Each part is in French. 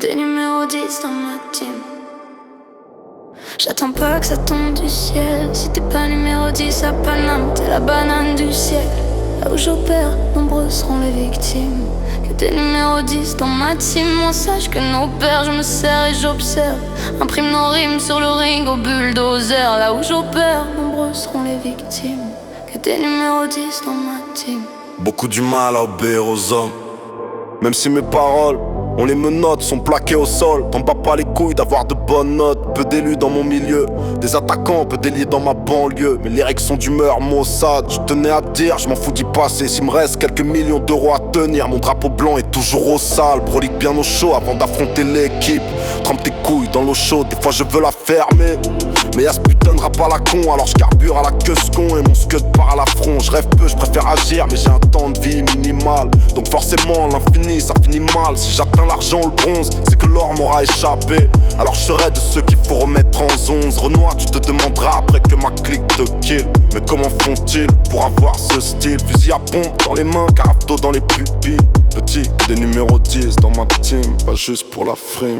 des numéros 10 dans ma team. J'attends pas que ça tombe du ciel. Si t'es pas numéro 10 à Paname, t'es la banane du siècle. Là où j'opère, nombreux seront les victimes. Que des numéros 10 dans ma team. On sache que nos pères, je me sers et j'observe. Imprime nos rimes sur le ring au bulldozer. Là où j'opère, nombreux seront les victimes. Que des numéros 10 dans ma team. Beaucoup du mal à obéir aux hommes. Même si mes paroles, on les menottes, sont plaquées au sol. T'en bats pas les couilles d'avoir de bonnes notes. Peu d'élus dans mon milieu, des attaquants, peu d'élits dans ma banlieue. Mes lyrics sont d'humeur maussade. Je tenais à dire, je m'en fous d'y passer. S'il me reste quelques millions d'euros à tenir, mon drapeau blanc est toujours au sale. Brolique bien au chaud avant d'affronter l'équipe. Trempe tes couilles dans l'eau chaude, des fois je veux la fermer. Mais y'a ce putain de rap à la con, alors je carbure à la queue ce con. Et mon scud part à l'affront, je rêve peu, je préfère agir. Mais j'ai un temps de vie minimal, donc forcément l'infini ça finit mal. Si j'atteins l'argent ou le bronze, c'est que l'or m'aura échappé. Alors je serai de ceux qu'il faut remettre en 11. Renoir, tu te demanderas après que ma clique te kill. Mais comment font-ils pour avoir ce style? Fusil à pompe dans les mains, carafto dans les pupilles. Petit, des numéros 10 dans ma team, pas juste pour la frime.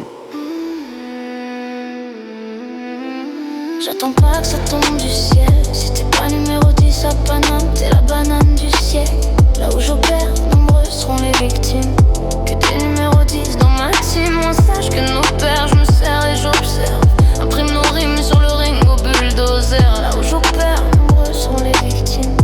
J'attends pas que ça tombe du ciel. Si t'es pas numéro 10 à Paname, t'es la banane du siècle. Là où j'opère, nombreux seront les victimes. Que des numéros 10 dans ma team. On sache que nos pères, je me sers et j'observe. Imprime nos rimes sur le ring au bulldozer. Là où j'opère, nombreux seront les victimes.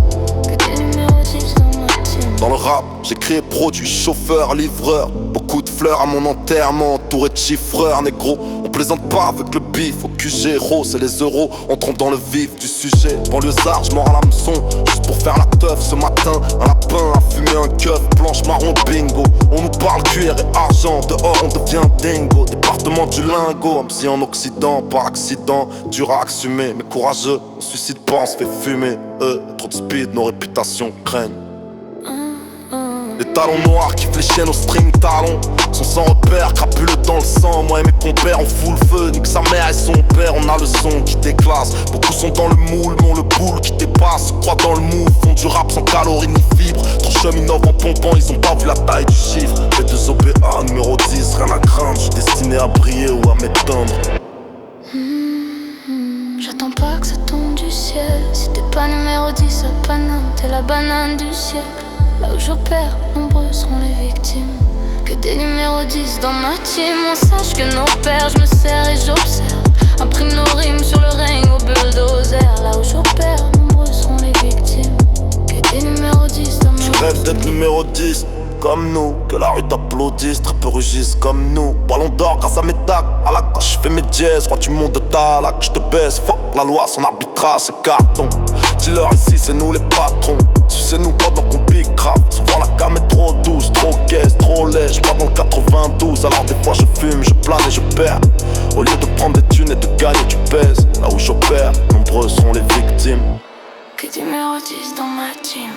Que des numéros 10 dans ma team. Dans le rap, j'écris et produit, chauffeur, livreur. Beaucoup de fleurs à mon enterrement, entouré de chiffreurs, négro. On plaisante pas avec le bif, au QG, gros, c'est les euros. Entrons dans le vif du sujet. Banlieusard, j'mords à l'hameçon, juste pour faire la teuf ce matin. Un lapin, à fumer un keuf, blanche, marron, bingo. On nous parle cuir et argent, dehors on devient dingo. Département du lingot, MC en Occident, par accident. Dur à assumer, mais courageux, on suicide pas, on se fait fumer. Trop de speed, nos réputations craignent. Les talons noirs qui fléchaient nos string talons sont sans repère, crapuleux dans le sang. Moi et mes compères on fout le feu, nique sa mère et son père. On a le son qui déclasse, beaucoup sont dans le moule. Mais on le boule qui dépasse, croient dans le move. Font du rap sans calories ni fibres. Trop cheminent en pompant, ils ont pas vu la taille du chiffre. B2 OBA numéro 10, rien à craindre. J'suis destiné à briller ou à m'éteindre. J'attends pas que ça tombe du ciel. Si t'es pas numéro 10 à Paname, t'es la banane du siècle. Là où j'opère, nombreux seront les victimes. Que des numéros 10 dans ma team. On sache que nos pères, je me sers et j'observe. Imprime nos rimes sur le ring au bulldozer. Là où j'opère, nombreux seront les victimes. Que des numéros 10 dans ma team. Je rêve d'être numéro 10 comme nous, que la rue t'applaudisse, très peu rugissent comme nous. Ballon d'or grâce à mes tacs, à la je fais mes dièses. Crois tu montes de ta lac, je te baisse. Fuck la loi, son arbitrage c'est carton. Dis-leur ici c'est nous les patrons. C'est nous pendant qu'on pique grave. Souvent la cam est trop douce, trop caisse, trop lait. J'pars dans le 92, alors des fois je fume, je plane et je perds. Au lieu de prendre des thunes et de gagner tu pèses. Là où j'opère, nombreux sont les victimes. Que des numéros 10 dans ma team.